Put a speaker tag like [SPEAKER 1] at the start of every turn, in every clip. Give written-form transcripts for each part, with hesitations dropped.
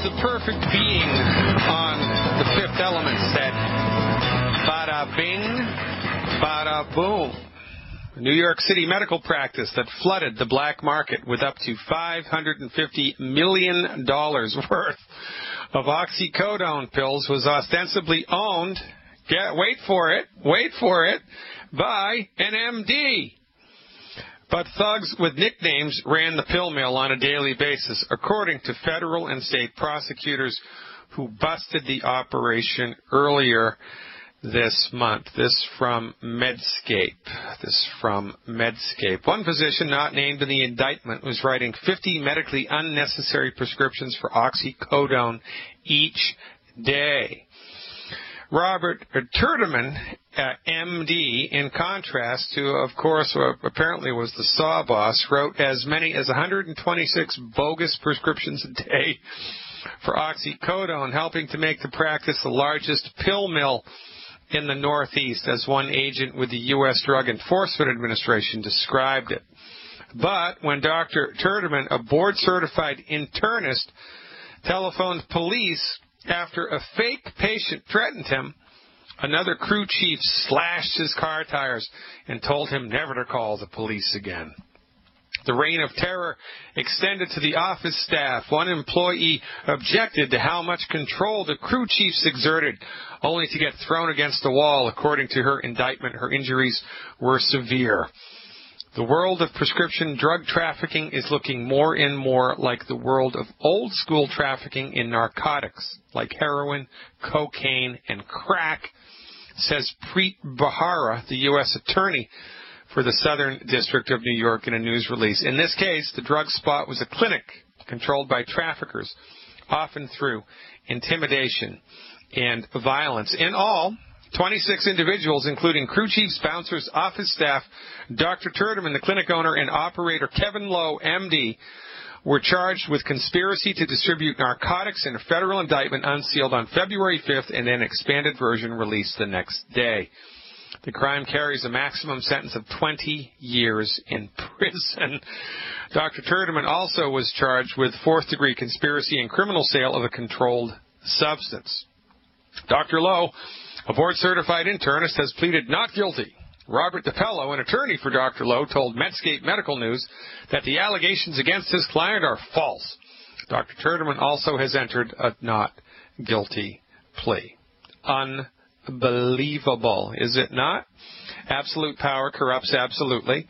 [SPEAKER 1] the perfect being on The Fifth Element said, bada bing, bada boom. A New York City medical practice that flooded the black market with up to $550 million worth of oxycodone pills was ostensibly owned, wait for it, by an MD. But thugs with nicknames ran the pill mill on a daily basis, according to federal and state prosecutors who busted the operation earlier this month. This from Medscape. One physician not named in the indictment was writing 50 medically unnecessary prescriptions for oxycodone each day. Robert Turdeman, MD, in contrast to, of course, what apparently was the Saw boss, wrote as many as 126 bogus prescriptions a day for oxycodone, helping to make the practice the largest pill mill in the Northeast, as one agent with the U.S. Drug Enforcement Administration described it. But when Dr. Turdeman, a board-certified internist, telephoned police after a fake patient threatened him, another crew chief slashed his car tires and told him never to call the police again. The reign of terror extended to the office staff. One employee objected to how much control the crew chiefs exerted, only to get thrown against the wall. According to her indictment, her injuries were severe. The world of prescription drug trafficking is looking more and more like the world of old-school trafficking in narcotics, like heroin, cocaine, and crack, says Preet Bharara, the U.S. Attorney for the Southern District of New York, in a news release. In this case, the drug spot was a clinic controlled by traffickers, often through intimidation and violence. In all, 26 individuals, including crew chiefs, bouncers, office staff, Dr. Turdeman, the clinic owner, and operator Kevin Lowe, MD, were charged with conspiracy to distribute narcotics in a federal indictment unsealed on February 5th and an expanded version released the next day. The crime carries a maximum sentence of 20 years in prison. Dr. Turdeman also was charged with fourth-degree conspiracy and criminal sale of a controlled substance. Dr. Lowe, a board-certified internist, has pleaded not guilty. Robert DiPello, an attorney for Dr. Lowe, told Medscape Medical News that the allegations against his client are false. Dr. Turdeman also has entered a not guilty plea. Unbelievable, is it not? Absolute power corrupts absolutely.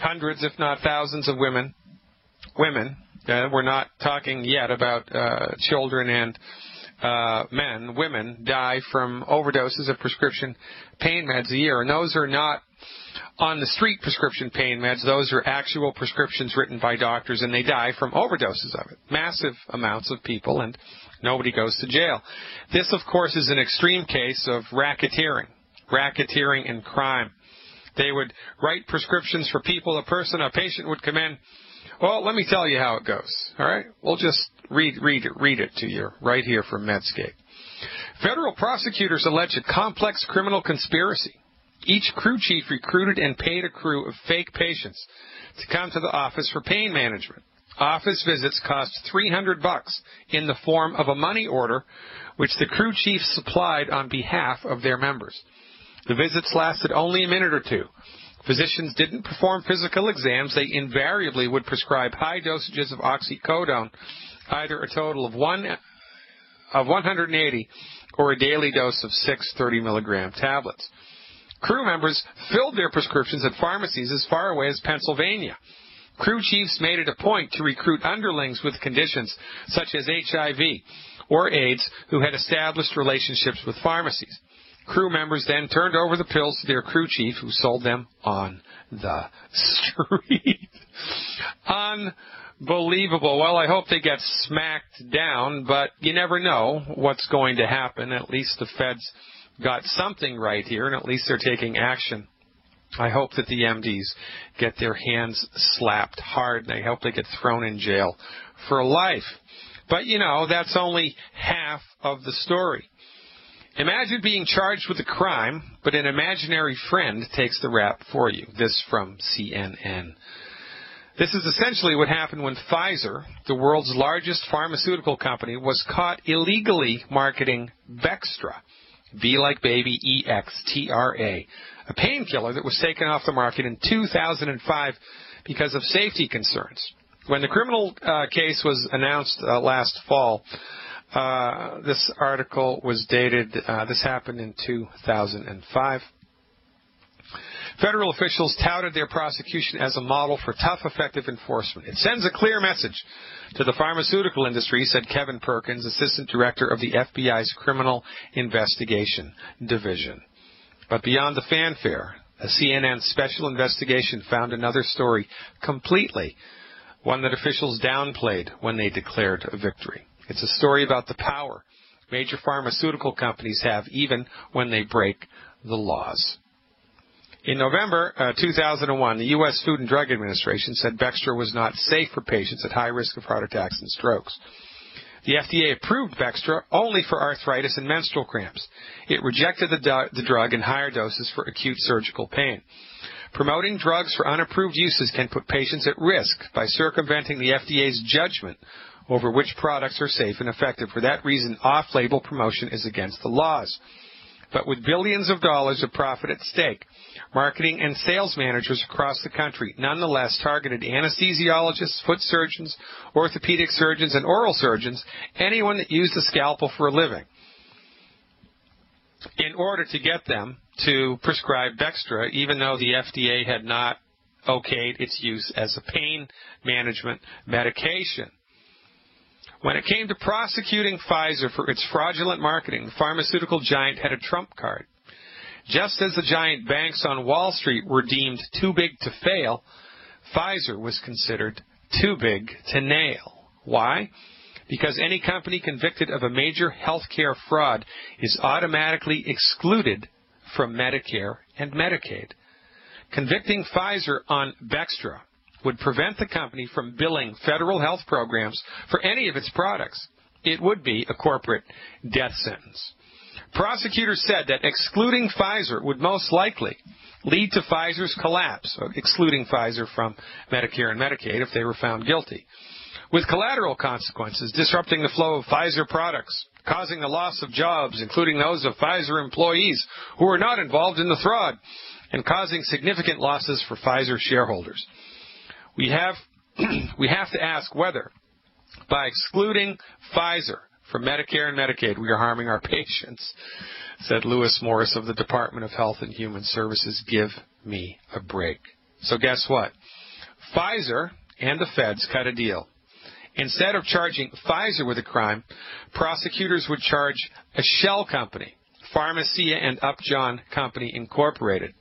[SPEAKER 1] Hundreds, if not thousands of women, we're not talking yet about children and women die from overdoses of prescription pain meds a year. And those are not on the street prescription pain meds. Those are actual prescriptions written by doctors, and they die from overdoses of it. Massive amounts of people, and nobody goes to jail. This, of course, is an extreme case of racketeering and crime. They would write prescriptions for people. A patient would come in. Well, let me tell you how it goes, all right? We'll just read it to you right here from Medscape. Federal prosecutors allege a complex criminal conspiracy. Each crew chief recruited and paid a crew of fake patients to come to the office for pain management. Office visits cost $300 in the form of a money order, which the crew chief supplied on behalf of their members. The visits lasted only a minute or two. Physicians didn't perform physical exams. They invariably would prescribe high dosages of oxycodone, either a total of 180 or a daily dose of 6 30-milligram tablets. Crew members filled their prescriptions at pharmacies as far away as Pennsylvania. Crew chiefs made it a point to recruit underlings with conditions such as HIV or AIDS who had established relationships with pharmacies. Crew members then turned over the pills to their crew chief, who sold them on the street. Unbelievable. Well, I hope they get smacked down, but you never know what's going to happen. At least the feds got something right here, and at least they're taking action. I hope that the MDs get their hands slapped hard, and I hope they get thrown in jail for life. But, that's only half of the story. Imagine being charged with a crime, but an imaginary friend takes the rap for you. This from CNN. This is essentially what happened when Pfizer, the world's largest pharmaceutical company, was caught illegally marketing Bextra, B like baby, E-X-T-R-A, a painkiller that was taken off the market in 2005 because of safety concerns. When the criminal case was announced last fall, this article was dated, this happened in 2005. Federal officials touted their prosecution as a model for tough, effective enforcement. It sends a clear message to the pharmaceutical industry, said Kevin Perkins, Assistant Director of the FBI's Criminal Investigation Division. But beyond the fanfare, a CNN special investigation found another story completely, one that officials downplayed when they declared a victory. It's a story about the power major pharmaceutical companies have even when they break the laws. In November 2001, the U.S. Food and Drug Administration said Bextra was not safe for patients at high risk of heart attacks and strokes. The FDA approved Bextra only for arthritis and menstrual cramps. It rejected the drug in higher doses for acute surgical pain. Promoting drugs for unapproved uses can put patients at risk by circumventing the FDA's judgment over which products are safe and effective. For that reason, off-label promotion is against the laws. But with billions of dollars of profit at stake, marketing and sales managers across the country nonetheless targeted anesthesiologists, foot surgeons, orthopedic surgeons, and oral surgeons, anyone that used a scalpel for a living, in order to get them to prescribe Bextra, even though the FDA had not okayed its use as a pain management medication. When it came to prosecuting Pfizer for its fraudulent marketing, the pharmaceutical giant had a trump card. Just as the giant banks on Wall Street were deemed too big to fail, Pfizer was considered too big to nail. Why? Because any company convicted of a major healthcare fraud is automatically excluded from Medicare and Medicaid. Convicting Pfizer on Bextra would prevent the company from billing federal health programs for any of its products. It would be a corporate death sentence. Prosecutors said that excluding Pfizer would most likely lead to Pfizer's collapse, excluding Pfizer from Medicare and Medicaid if they were found guilty, with collateral consequences disrupting the flow of Pfizer products, causing the loss of jobs, including those of Pfizer employees who were not involved in the fraud, and causing significant losses for Pfizer shareholders. We have to ask whether, by excluding Pfizer from Medicare and Medicaid, we are harming our patients, said Lewis Morris of the Department of Health and Human Services. Give me a break. So guess what? Pfizer and the feds cut a deal. Instead of charging Pfizer with a crime, prosecutors would charge a shell company, Pharmacia and Upjohn Company Incorporated.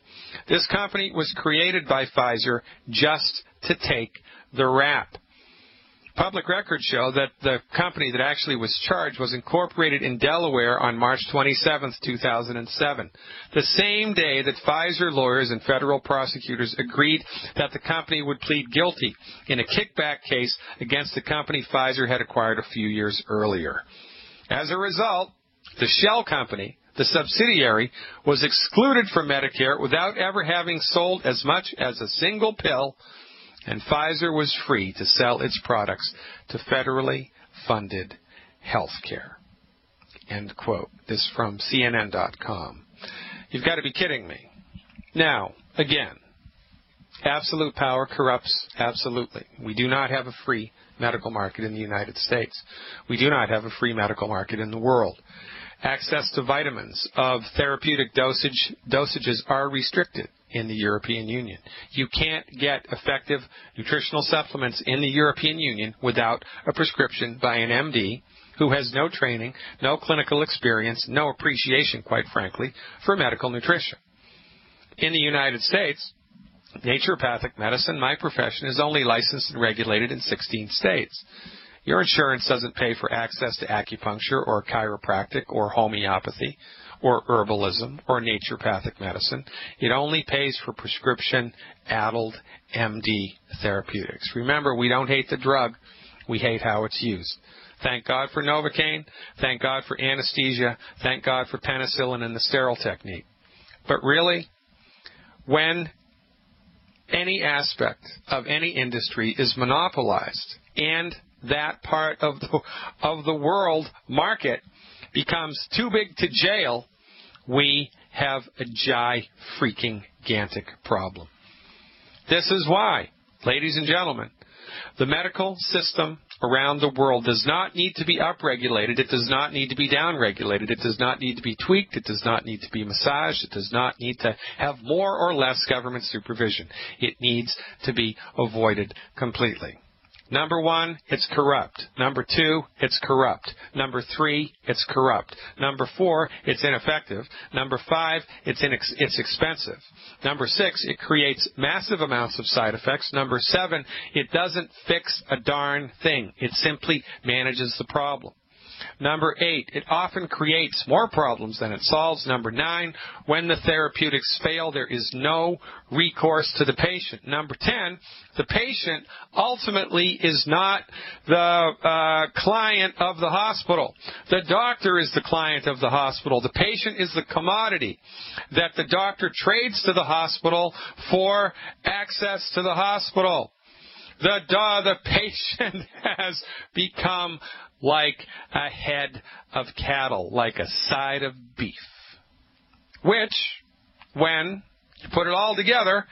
[SPEAKER 1] This company was created by Pfizer just to take the rap. Public records show that the company that actually was charged was incorporated in Delaware on March 27, 2007, the same day that Pfizer lawyers and federal prosecutors agreed that the company would plead guilty in a kickback case against the company Pfizer had acquired a few years earlier. As a result, the shell company, the subsidiary, was excluded from Medicare without ever having sold as much as a single pill, and Pfizer was free to sell its products to federally funded health care. End quote. This from CNN.com. You've got to be kidding me. Now, again, absolute power corrupts absolutely. We do not have a free medical market in the United States. We do not have a free medical market in the world. Access to vitamins of therapeutic dosages are restricted in the European Union. You can't get effective nutritional supplements in the European Union without a prescription by an MD who has no training, no clinical experience, no appreciation, quite frankly, for medical nutrition. In the United States, naturopathic medicine, my profession, is only licensed and regulated in 16 states. Your insurance doesn't pay for access to acupuncture or chiropractic or homeopathy or herbalism or naturopathic medicine. It only pays for prescription addled MD therapeutics. Remember, we don't hate the drug. We hate how it's used. Thank God for Novocaine. Thank God for anesthesia. Thank God for penicillin and the sterile technique. But really, when any aspect of any industry is monopolized and that part of the world market becomes too big to jail, we have a gigantic problem. This is why, ladies and gentlemen, the medical system around the world does not need to be upregulated. It does not need to be downregulated. It does not need to be tweaked. It does not need to be massaged. It does not need to have more or less government supervision. It needs to be avoided completely. Number 1, it's corrupt. Number 2, it's corrupt. Number 3, it's corrupt. Number 4, it's ineffective. Number 5, it's expensive. Number 6, it creates massive amounts of side effects. Number 7, it doesn't fix a darn thing. It simply manages the problem. Number 8, it often creates more problems than it solves. Number 9, when the therapeutics fail, there is no recourse to the patient. Number 10, the patient ultimately is not the client of the hospital. The doctor is the client of the hospital. The patient is the commodity that the doctor trades to the hospital for access to the hospital. The patient has become like a head of cattle, like a side of beef, which, when you put it all together,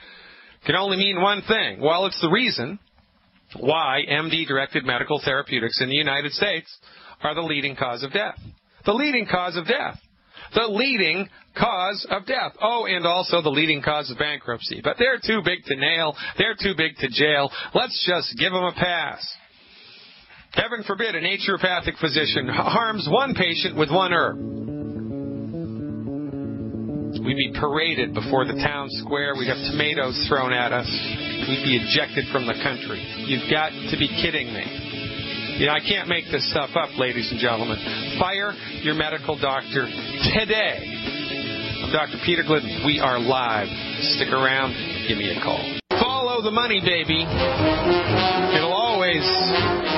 [SPEAKER 1] can only mean one thing. Well, it's the reason why MD-directed medical therapeutics in the United States are the leading cause of death. The leading cause of death. The leading cause of death. Oh, and also the leading cause of bankruptcy. But they're too big to nail. They're too big to jail. Let's just give them a pass. Heaven forbid a naturopathic physician harms one patient with one herb. We'd be paraded before the town square. We'd have tomatoes thrown at us. We'd be ejected from the country. You've got to be kidding me. You know, I can't make this stuff up, ladies and gentlemen. Fire your medical doctor today. I'm Dr. Peter Glidden. We are live. Stick around. Give me a call. Follow the money, baby. It'll always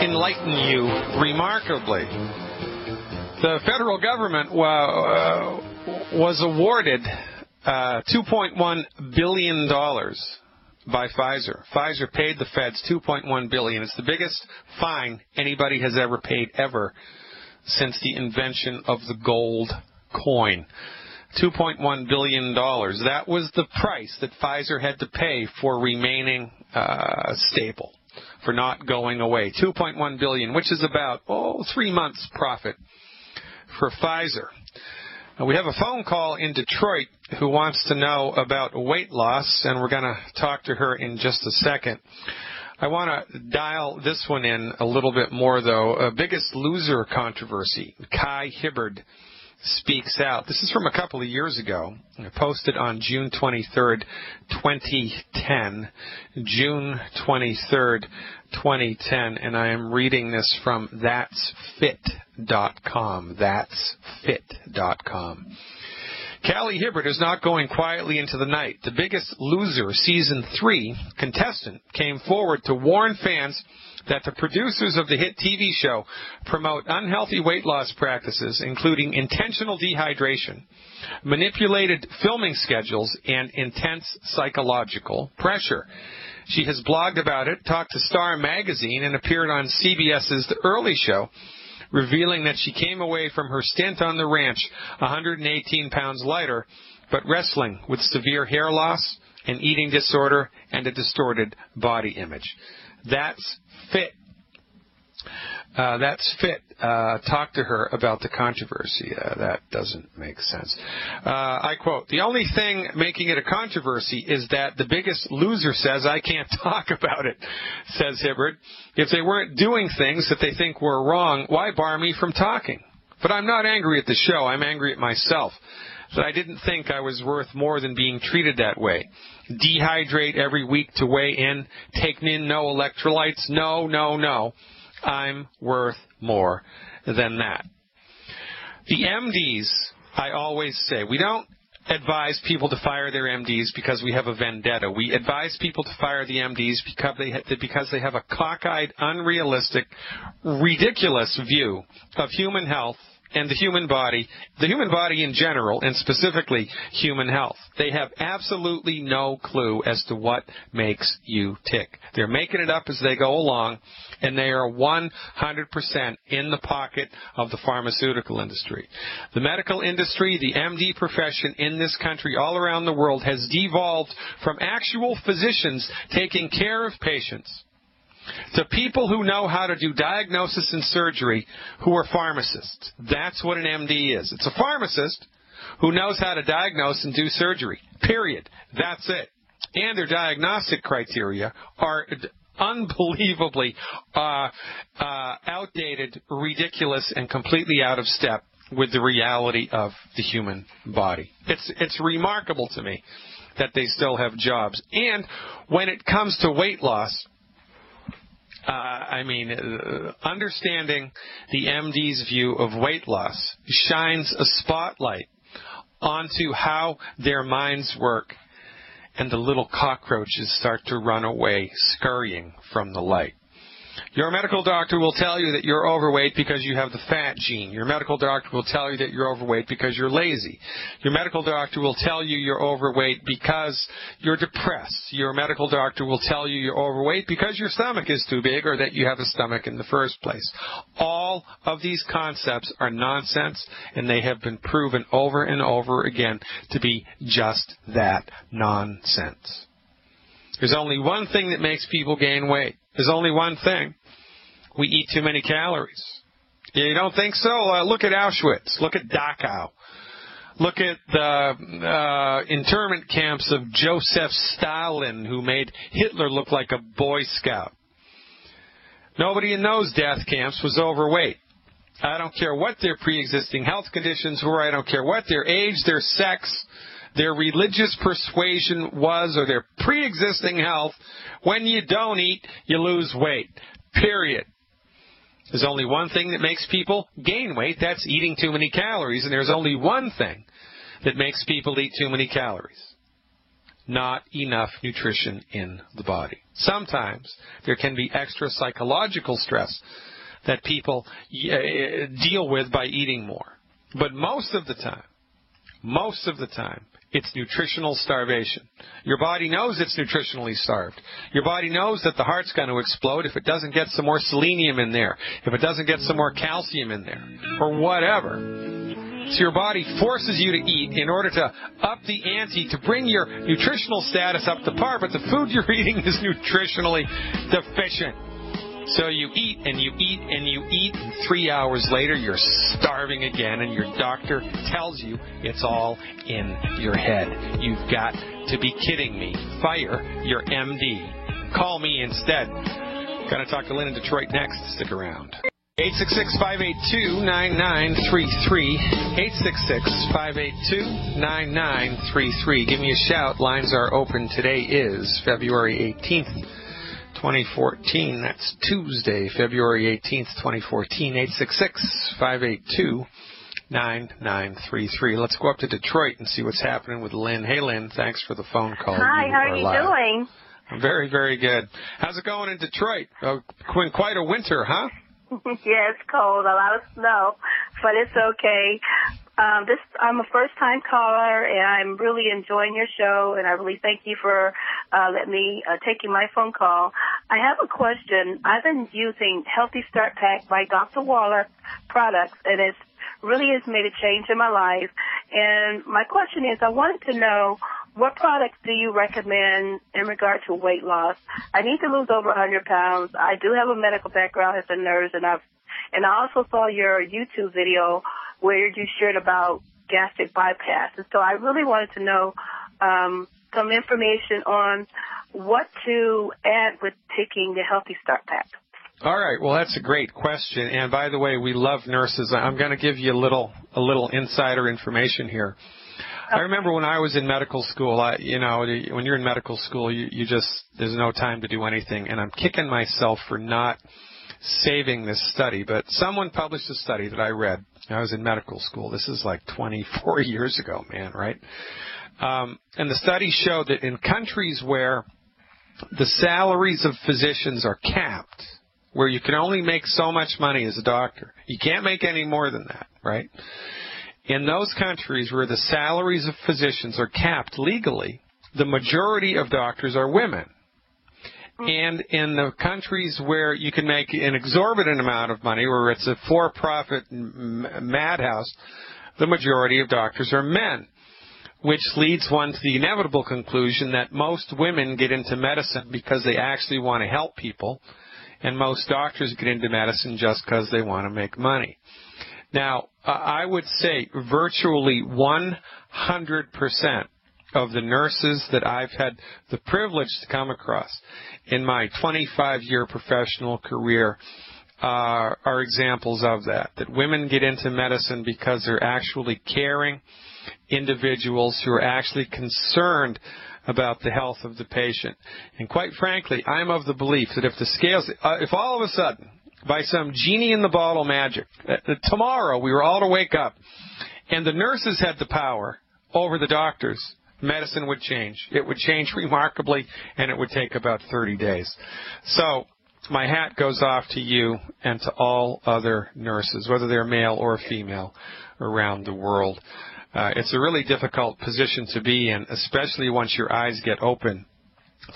[SPEAKER 1] enlighten you remarkably. The federal government was awarded $2.1 billion by Pfizer. Pfizer paid the feds $2.1 billion. It's the biggest fine anybody has ever paid ever since the invention of the gold coin. $2.1 billion. That was the price that Pfizer had to pay for remaining stable, for not going away. $2.1 billion, which is about 3 months' profit for Pfizer. We have a phone call in Detroit who wants to know about weight loss, and we're going to talk to her in just a second. I want to dial this one in a little bit more, though. Biggest loser controversy. Kai Hibbard speaks out. This is from a couple of years ago. I posted on June 23rd, 2010. June 23rd, 2010. And I am reading this from that'sfit.com. That'sfit.com. Callie Hibbard is not going quietly into the night. The Biggest Loser Season 3 contestant came forward to warn fans that the producers of the hit TV show promote unhealthy weight loss practices, including intentional dehydration, manipulated filming schedules, and intense psychological pressure. She has blogged about it, talked to Star Magazine, and appeared on CBS's The Early Show, revealing that she came away from her stint on the ranch 118 pounds lighter, but wrestling with severe hair loss, an eating disorder, and a distorted body image. That's fit. Talk to her about the controversy. That doesn't make sense. I quote, "The only thing making it a controversy is that The Biggest Loser says I can't talk about it," says Hibbard. "If they weren't doing things that they think were wrong, why bar me from talking? But I'm not angry at the show. I'm angry at myself. That I didn't think I was worth more than being treated that way. Dehydrate every week to weigh in, take in no electrolytes. No. I'm worth more than that." The MDs, I always say, we don't advise people to fire their MDs because we have a vendetta. We advise people to fire the MDs because they have a cockeyed, unrealistic, ridiculous view of human health and the human body in general, and specifically human health. They have absolutely no clue as to what makes you tick. They're making it up as they go along, and they are 100% in the pocket of the pharmaceutical industry. The medical industry, the MD profession in this country, all around the world, has devolved from actual physicians taking care of patients to people who know how to do diagnosis and surgery who are pharmacists. That's what an MD is. It's a pharmacist who knows how to diagnose and do surgery. Period. That's it. And their diagnostic criteria are unbelievably outdated, ridiculous, and completely out of step with the reality of the human body. It's remarkable to me that they still have jobs. And when it comes to weight loss, understanding the MD's view of weight loss shines a spotlight onto how their minds work, and the little cockroaches start to run away, scurrying from the light. Your medical doctor will tell you that you're overweight because you have the fat gene. Your medical doctor will tell you that you're overweight because you're lazy. Your medical doctor will tell you you're overweight because you're depressed. Your medical doctor will tell you you're overweight because your stomach is too big or that you have a stomach in the first place. All of these concepts are nonsense, and they have been proven over and over again to be just that, nonsense. There's only one thing that makes people gain weight. There's only one thing. We eat too many calories. You don't think so? Look at Auschwitz. Look at Dachau. Look at the internment camps of Joseph Stalin, who made Hitler look like a Boy Scout. Nobody in those death camps was overweight. I don't care what their pre-existing health conditions were. I don't care what their age, their sex, their religious persuasion was, or their pre-existing health. When you don't eat, you lose weight. Period. There's only one thing that makes people gain weight. That's eating too many calories. And there's only one thing that makes people eat too many calories. Not enough nutrition in the body. Sometimes there can be extra psychological stress that people deal with by eating more. But most of the time, it's nutritional starvation. Your body knows it's nutritionally starved. Your body knows that the heart's going to explode if it doesn't get some more selenium in there, if it doesn't get some more calcium in there, or whatever. So your body forces you to eat in order to up the ante, to bring your nutritional status up to par, but the food you're eating is nutritionally deficient. So you eat and you eat and you eat, and 3 hours later you're starving again, and your doctor tells you it's all in your head. You've got to be kidding me. Fire your MD. Call me instead. Going to talk to Lynn in Detroit next. Stick around. 866-582-9933. 866-582-9933. Give me a shout. Lines are open. Today is February 18th. 2014. That's Tuesday, February 18th, 2014. 866-582-9933. Let's go up to Detroit and see what's happening with Lynn. Hey, Lynn, thanks for the phone call.
[SPEAKER 2] Hi, how are you doing?
[SPEAKER 1] I'm very, very good. How's it going in Detroit? Quite a winter, huh?
[SPEAKER 2] Yeah, it's cold, a lot of snow, but it's okay. I'm a first-time caller, and I'm really enjoying your show, and I really thank you for letting me taking my phone call. I have a question. I've been using Healthy Start Pack by Dr. Waller products, and it really has made a change in my life. And my question is, I wanted to know, what products do you recommend in regard to weight loss? I need to lose over 100 pounds. I do have a medical background as a nurse, and I also saw your YouTube video where you shared about gastric bypass. And so I really wanted to know some information on what to add with taking the Healthy Start Pack.
[SPEAKER 1] All right. Well, that's a great question. And by the way, we love nurses. I'm going to give you a little insider information here. I remember when I was in medical school, when you're in medical school, you just, there's no time to do anything. And I'm kicking myself for not saving this study. But someone published a study that I read. I was in medical school. This is like 24 years ago, man, right? And the study showed that in countries where the salaries of physicians are capped, where you can only make so much money as a doctor. You can't make any more than that, right? In those countries where the salaries of physicians are capped legally, the majority of doctors are women. And in the countries where you can make an exorbitant amount of money, where it's a for-profit madhouse, the majority of doctors are men, which leads one to the inevitable conclusion that most women get into medicine because they actually want to help people, and most doctors get into medicine just because they want to make money. Now, I would say virtually 100% of the nurses that I've had the privilege to come across in my 25-year professional career are examples of that women get into medicine because they're actually caring individuals who are actually concerned about the health of the patient. And quite frankly, I'm of the belief that if all of a sudden, by some genie in the bottle magic, tomorrow we were all to wake up and the nurses had the power over the doctors, medicine would change. It would change remarkably, and it would take about 30 days. So my hat goes off to you and to all other nurses, whether they're male or female, around the world. It's a really difficult position to be in, especially once your eyes get open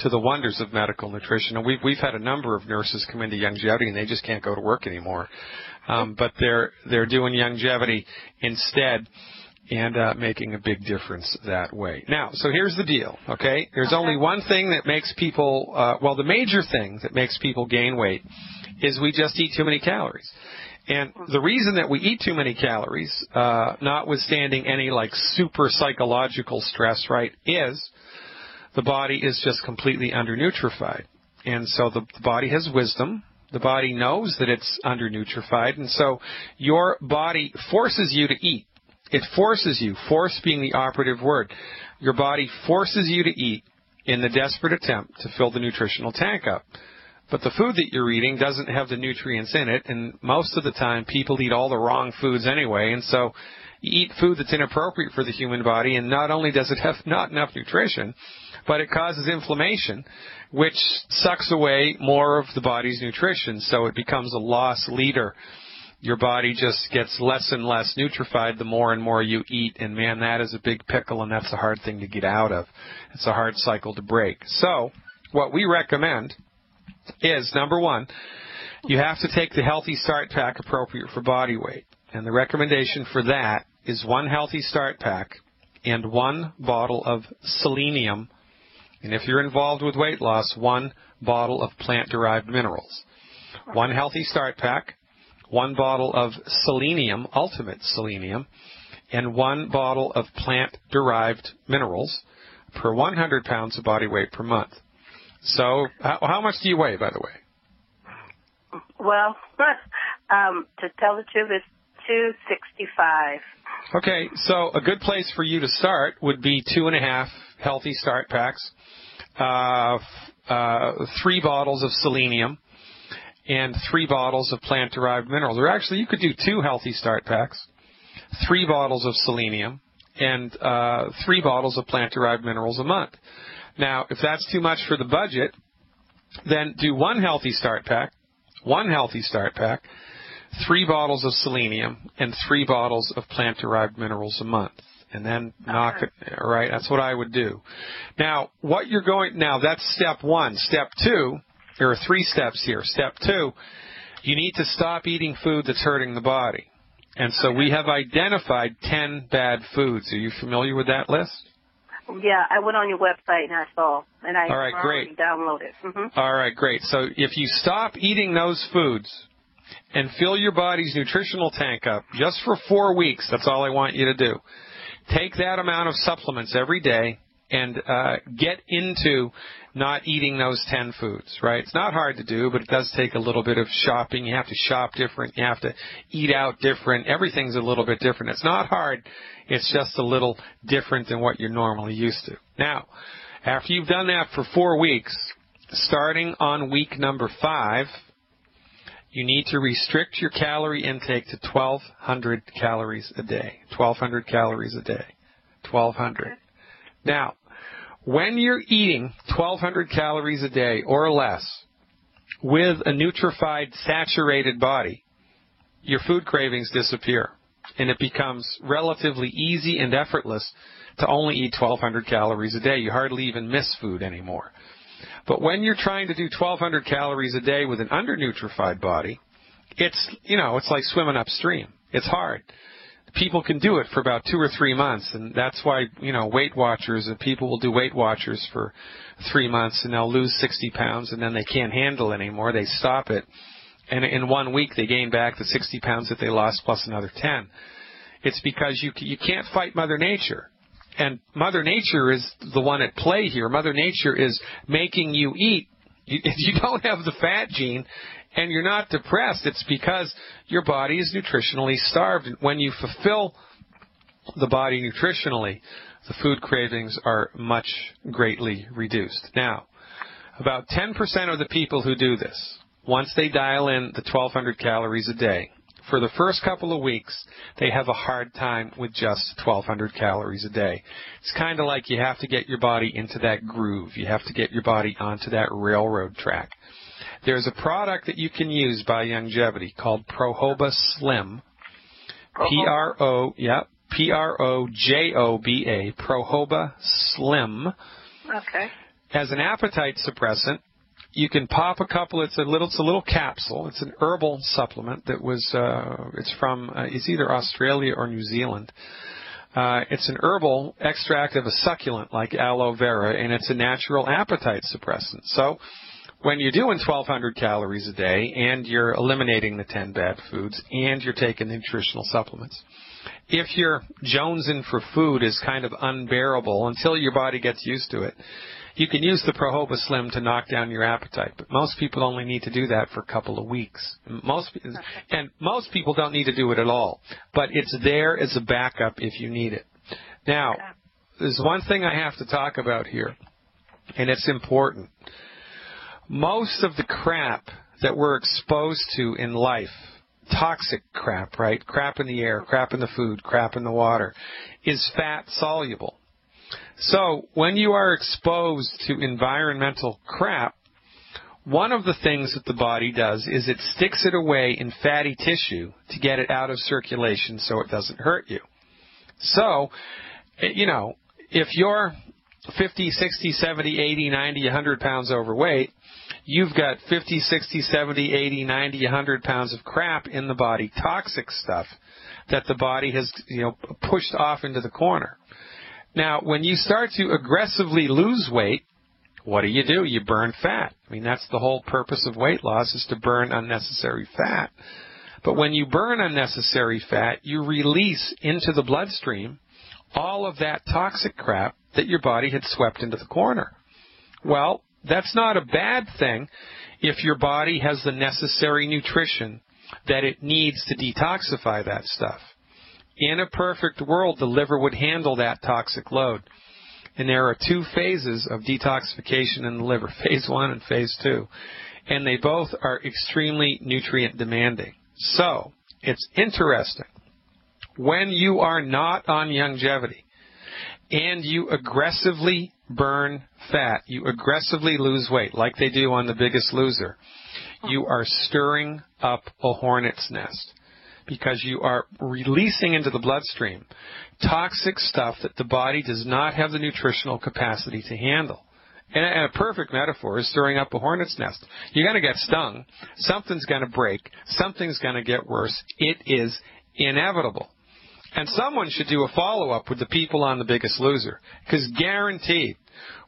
[SPEAKER 1] to the wonders of medical nutrition. And we've had a number of nurses come into Youngevity, and they just can't go to work anymore. But they're doing Youngevity instead and making a big difference that way. Now, so here's the deal, okay? There's only one thing that makes people, the major thing that makes people gain weight is we just eat too many calories. And the reason that we eat too many calories, notwithstanding any like super psychological stress, right, is the body is just completely undernutrified. And so the body has wisdom. The body knows that it's undernutrified. And so your body forces you to eat. It forces you, force being the operative word. Your body forces you to eat in the desperate attempt to fill the nutritional tank up. But the food that you're eating doesn't have the nutrients in it, and most of the time people eat all the wrong foods anyway, and so you eat food that's inappropriate for the human body, and not only does it have not enough nutrition, but it causes inflammation, which sucks away more of the body's nutrition, so it becomes a loss leader. Your body just gets less and less nutrified the more and more you eat, and man, that is a big pickle, and that's a hard thing to get out of. It's a hard cycle to break. So what we recommend is, number one, you have to take the Healthy Start Pack appropriate for body weight. And the recommendation for that is 1 Healthy Start Pack and 1 bottle of selenium. And if you're involved with weight loss, 1 bottle of plant-derived minerals. 1 Healthy Start Pack, 1 bottle of selenium, ultimate selenium, and 1 bottle of plant-derived minerals per 100 pounds of body weight per month. So how much do you weigh, by the way?
[SPEAKER 2] Well, to tell the truth, it's 265.
[SPEAKER 1] Okay, so a good place for you to start would be 2.5 Healthy Start Packs, 3 bottles of selenium, and 3 bottles of plant-derived minerals. Or actually, you could do 2 Healthy Start Packs, 3 bottles of selenium, and 3 bottles of plant-derived minerals a month. Now, if that's too much for the budget, then do 1 Healthy Start Pack, 1 Healthy Start Pack, 3 bottles of selenium, and 3 bottles of plant-derived minerals a month. And then knock it, all right? That's what I would do. Now, that's step 1. Step 2, there are 3 steps here. Step 2, you need to stop eating food that's hurting the body. And so we have identified 10 bad foods. Are you familiar with that list?
[SPEAKER 2] Yeah, I went on your website and I saw, and I
[SPEAKER 1] already
[SPEAKER 2] downloaded. Mm-hmm.
[SPEAKER 1] All right, great. So if you stop eating those foods and fill your body's nutritional tank up just for 4 weeks, that's all I want you to do. Take that amount of supplements every day and get into not eating those 10 foods, right? It's not hard to do, but it does take a little bit of shopping. You have to shop different. You have to eat out different. Everything's a little bit different. It's not hard. It's just a little different than what you're normally used to. Now, after you've done that for 4 weeks, starting on week number 5, you need to restrict your calorie intake to 1,200 calories a day. 1,200 calories a day. 1,200. Now, when you're eating 1,200 calories a day or less, with a nutrified, saturated body, your food cravings disappear, and it becomes relatively easy and effortless to only eat 1,200 calories a day. You hardly even miss food anymore. But when you're trying to do 1,200 calories a day with an undernutrified body, it's like swimming upstream. It's hard. People can do it for about 2 or 3 months, and that's why, Weight Watchers, and people will do Weight Watchers for 3 months, and they'll lose 60 pounds, and then they can't handle it anymore. They stop it, and in 1 week they gain back the 60 pounds that they lost plus another 10. It's because you can't fight Mother Nature. And Mother Nature is the one at play here. Mother Nature is making you eat. If you don't have the fat gene and you're not depressed, it's because your body is nutritionally starved. And when you fulfill the body nutritionally, the food cravings are much greatly reduced. Now, about 10% of the people who do this, once they dial in the 1,200 calories a day, for the first couple of weeks, they have a hard time with just 1,200 calories a day. It's kind of like you have to get your body into that groove. You have to get your body onto that railroad track. There's a product that you can use by Youngevity called Prohoba Slim. P-R-O-Joba, Prohoba Slim.
[SPEAKER 2] Okay.
[SPEAKER 1] As an appetite suppressant, you can pop a couple. It's a little capsule. It's an herbal supplement that was. It's either Australia or New Zealand. It's an herbal extract of a succulent like aloe vera, and it's a natural appetite suppressant. So, when you're doing 1,200 calories a day, and you're eliminating the 10 bad foods, and you're taking nutritional supplements, if your jonesing for food is kind of unbearable until your body gets used to it, you can use the Prohoba Slim to knock down your appetite, but most people only need to do that for a couple of weeks. Most people don't need to do it at all, but it's there as a backup if you need it. Now, there's one thing I have to talk about here, and it's important. Most of the crap that we're exposed to in life, toxic crap, right? Crap in the air, crap in the food, crap in the water, is fat soluble. So when you are exposed to environmental crap, one of the things that the body does is it sticks it away in fatty tissue to get it out of circulation so it doesn't hurt you. So, if you're 50, 60, 70, 80, 90, 100 pounds overweight, you've got 50, 60, 70, 80, 90, 100 pounds of crap in the body, toxic stuff that the body has, pushed off into the corner. Now, when you start to aggressively lose weight, what do? You burn fat. I mean, that's the whole purpose of weight loss, is to burn unnecessary fat. But when you burn unnecessary fat, you release into the bloodstream all of that toxic crap that your body had swept into the corner. Well, that's not a bad thing if your body has the necessary nutrition that it needs to detoxify that stuff. In a perfect world, the liver would handle that toxic load. And there are 2 phases of detoxification in the liver, phase 1 and phase 2. And they both are extremely nutrient demanding. So, it's interesting. When you are not on Youngevity and you aggressively burn fat, you aggressively lose weight like they do on The Biggest Loser, you are stirring up a hornet's nest, because you are releasing into the bloodstream toxic stuff that the body does not have the nutritional capacity to handle. And a perfect metaphor is stirring up a hornet's nest. You're going to get stung. Something's going to break. Something's going to get worse. It is inevitable. And someone should do a follow-up with the people on The Biggest Loser, because guaranteed,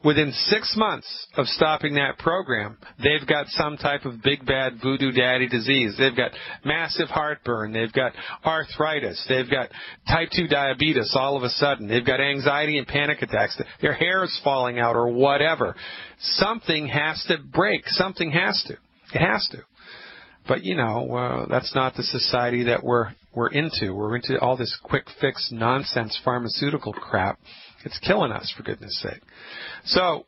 [SPEAKER 1] within 6 months of stopping that program, they've got some type of big bad voodoo daddy disease. They've got massive heartburn. They've got arthritis. They've got type 2 diabetes all of a sudden. They've got anxiety and panic attacks. Their hair is falling out or whatever. Something has to break. Something has to. It has to. But, that's not the society that we're into. We're into all this quick fix nonsense pharmaceutical crap. It's killing us, for goodness sake. So,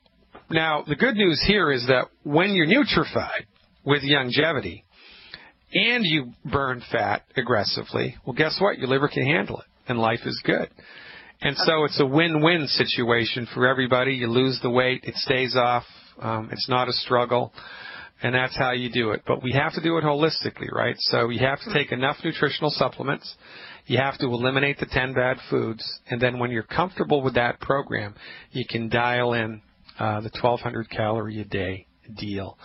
[SPEAKER 1] now, the good news here is that when you're nutrified with Youngevity and you burn fat aggressively, well, guess what? Your liver can handle it, and life is good. And so it's a win-win situation for everybody. You lose the weight. It stays off. It's not a struggle. and that's how you do it. But we have to do it holistically, right? So you have to take enough nutritional supplements. You have to eliminate the 10 bad foods. And then when you're comfortable with that program, you can dial in the 1,200 calorie a day deal.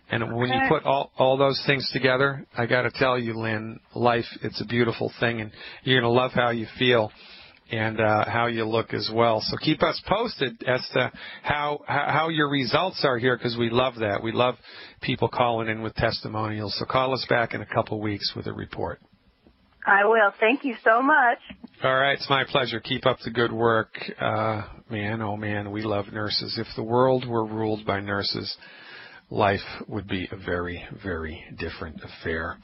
[SPEAKER 1] And when you put all those things together, I got to tell you, Lynn, life, it's a beautiful thing, and you're going to love how you feel and how you look as well. So keep us posted as to how your results are here, because we love that. We love people calling in with testimonials. So call us back in a couple weeks with a report.
[SPEAKER 2] I will. Thank you so much.
[SPEAKER 1] All right. It's my pleasure. Keep up the good work. Man, oh, man, we love nurses. If the world were ruled by nurses, life would be a very, very different affair.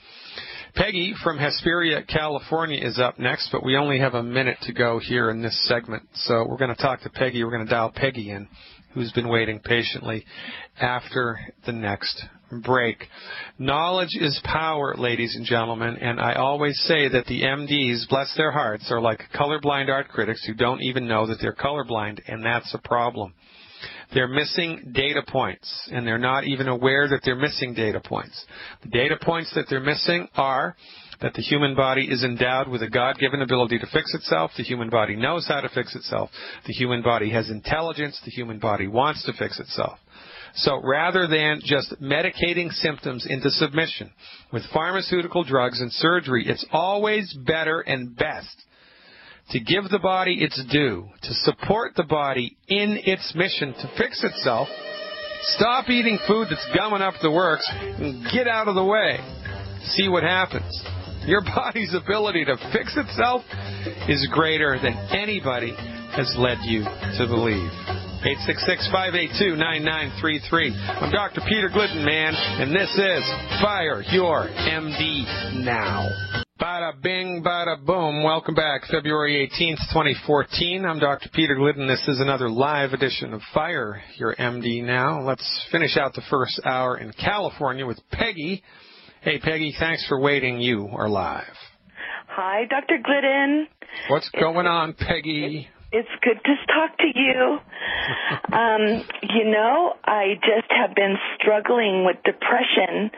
[SPEAKER 1] Peggy from Hesperia, California is up next, but we only have a minute to go here in this segment. So we're going to talk to Peggy. We're going to dial Peggy in, who's been waiting patiently, after the next break. Knowledge is power, ladies and gentlemen, and I always say that the MDs, bless their hearts, are like colorblind art critics who don't even know that they're colorblind, and that's a problem. They're missing data points, and they're not even aware that they're missing data points. The data points that they're missing are that the human body is endowed with a God-given ability to fix itself. The human body knows how to fix itself. The human body has intelligence. The human body wants to fix itself. So rather than just medicating symptoms into submission with pharmaceutical drugs and surgery, it's always better and best to give the body its due, to support the body in its mission to fix itself. Stop eating food that's gumming up the works and get out of the way. See what happens. Your body's ability to fix itself is greater than anybody has led you to believe. 866-582-9933. I'm Dr. Peter Glidden, man, and this is Fire Your MD Now. Bada bing, bada boom. Welcome back. February 18th, 2014. I'm Dr. Peter Glidden. This is another live edition of Fire Your MD Now. Let's finish out the first hour in California with Peggy. Hey, Peggy, thanks for waiting. You are live.
[SPEAKER 3] Hi, Dr. Glidden.
[SPEAKER 1] What's going on, Peggy?
[SPEAKER 3] It's good to talk to you. I just have been struggling with depression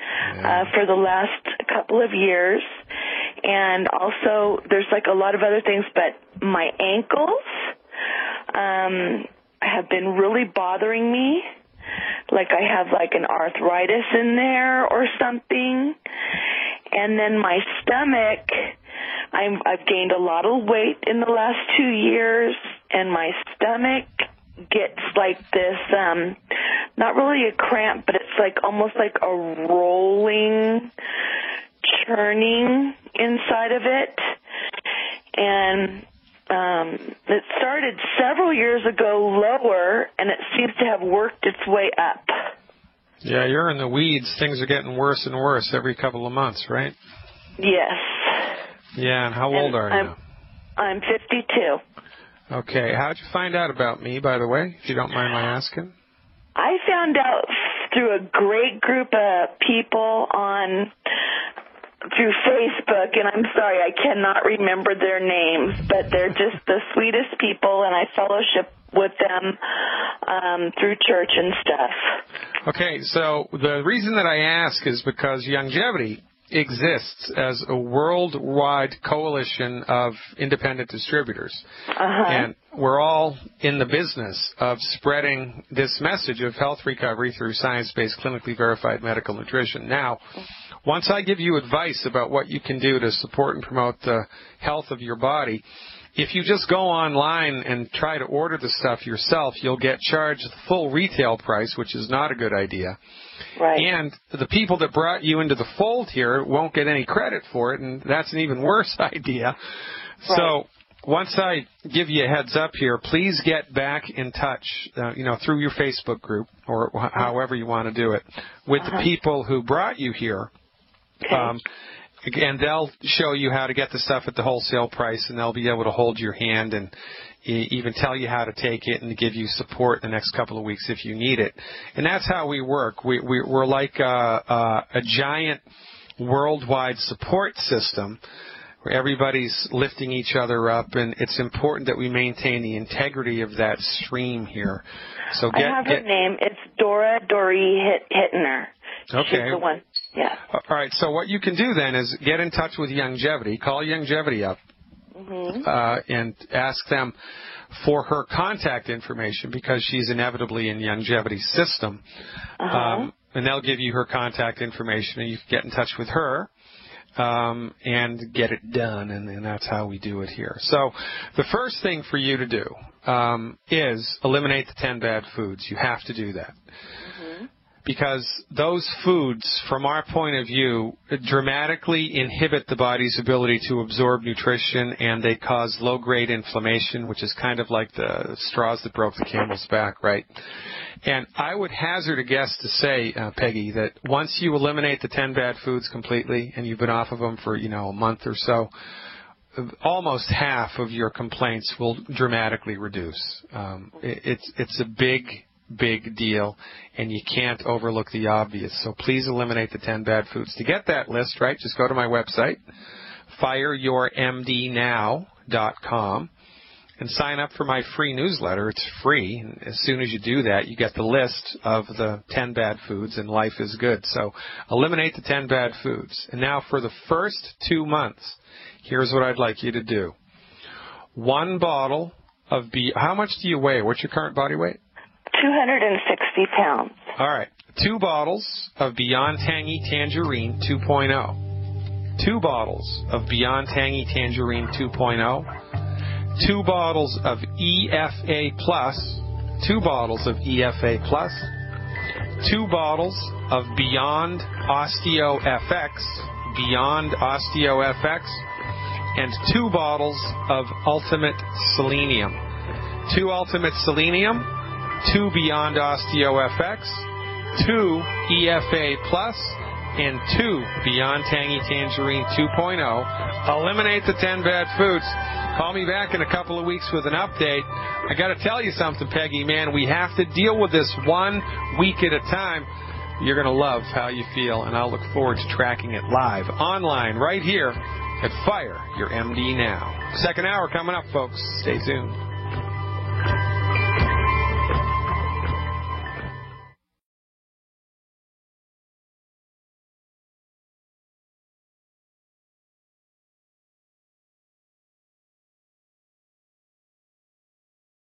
[SPEAKER 3] for the last couple of years. And also, there's like a lot of other things, but my ankles have been really bothering me. Like I have like an arthritis in there or something. And then my stomach, I've gained a lot of weight in the last 2 years, and my stomach gets like this, not really a cramp, but it's like almost like a rolling, churning inside of it. And it started several years ago lower, and it seems to have worked its way up.
[SPEAKER 1] Yeah, you're in the weeds. Things are getting worse and worse every couple of months, right?
[SPEAKER 3] Yes.
[SPEAKER 1] Yeah, and how old are you?
[SPEAKER 3] I'm 52.
[SPEAKER 1] Okay, how'd you find out about me, by the way, if you don't mind my asking?
[SPEAKER 3] I found out through a great group of people through Facebook, and I'm sorry, I cannot remember their names, but they're just the sweetest people, and I fellowship with them through church and stuff.
[SPEAKER 1] Okay, so the reason that I ask is because Youngevity exists as a worldwide coalition of independent distributors. And we're all in the business of spreading this message of health recovery through science-based, clinically verified medical nutrition. Now, once I give you advice about what you can do to support and promote the health of your body, if you just go online and try to order the stuff yourself, you'll get charged the full retail price, which is not a good idea.
[SPEAKER 3] Right.
[SPEAKER 1] And the people that brought you into the fold here won't get any credit for it, and that's an even worse idea. Right. So once I give you a heads up here, please get back in touch, through your Facebook group or however you want to do it, with the people who brought you here. Okay. And they'll show you how to get the stuff at the wholesale price, and they'll be able to hold your hand and even tell you how to take it and give you support the next couple of weeks if you need it. And that's how we work. We're like a giant worldwide support system where everybody's lifting each other up, and it's important that we maintain the integrity of that stream here. So
[SPEAKER 3] I have her name. It's Dora Doree Hittner.
[SPEAKER 1] Okay.
[SPEAKER 3] She's the one. Yeah.
[SPEAKER 1] All right. So what you can do then is get in touch with Youngevity. Call Youngevity up and ask them for her contact information, because she's inevitably in Youngevity's system. And they'll give you her contact information, and you can get in touch with her and get it done, and that's how we do it here. So the first thing for you to do is eliminate the 10 bad foods. You have to do that. Because those foods, from our point of view, dramatically inhibit the body's ability to absorb nutrition, and they cause low-grade inflammation, which is kind of like the straws that broke the camel's back, right? And I would hazard a guess to say, Peggy, that once you eliminate the 10 bad foods completely, and you've been off of them for, a month or so, almost half of your complaints will dramatically reduce. It's a big deal, and you can't overlook the obvious. So please eliminate the 10 bad foods. To get that list, right, just go to my website, fireyourmdnow.com, and sign up for my free newsletter. It's free. And as soon as you do that, you get the list of the 10 bad foods, and life is good. So eliminate the 10 bad foods. And now for the first 2 months, here's what I'd like you to do. 1 bottle of how much do you weigh? What's your current body weight?
[SPEAKER 3] 260 pounds.
[SPEAKER 1] All right. 2 bottles of Beyond Tangy Tangerine 2.0. 2 bottles of Beyond Tangy Tangerine 2.0. 2 bottles of EFA Plus. 2 bottles of EFA Plus. 2 bottles of Beyond Osteo FX. Beyond Osteo FX. And 2 bottles of Ultimate Selenium. 2 Ultimate Selenium. 2 Beyond Osteo FX, 2 EFA Plus, and 2 Beyond Tangy Tangerine 2.0. Eliminate the 10 bad foods. Call me back in a couple of weeks with an update. I got to tell you something, Peggy, man. We have to deal with this 1 week at a time. You're going to love how you feel, and I'll look forward to tracking it live, online, right here at Fire Your MD Now. Second hour coming up, folks. Stay tuned.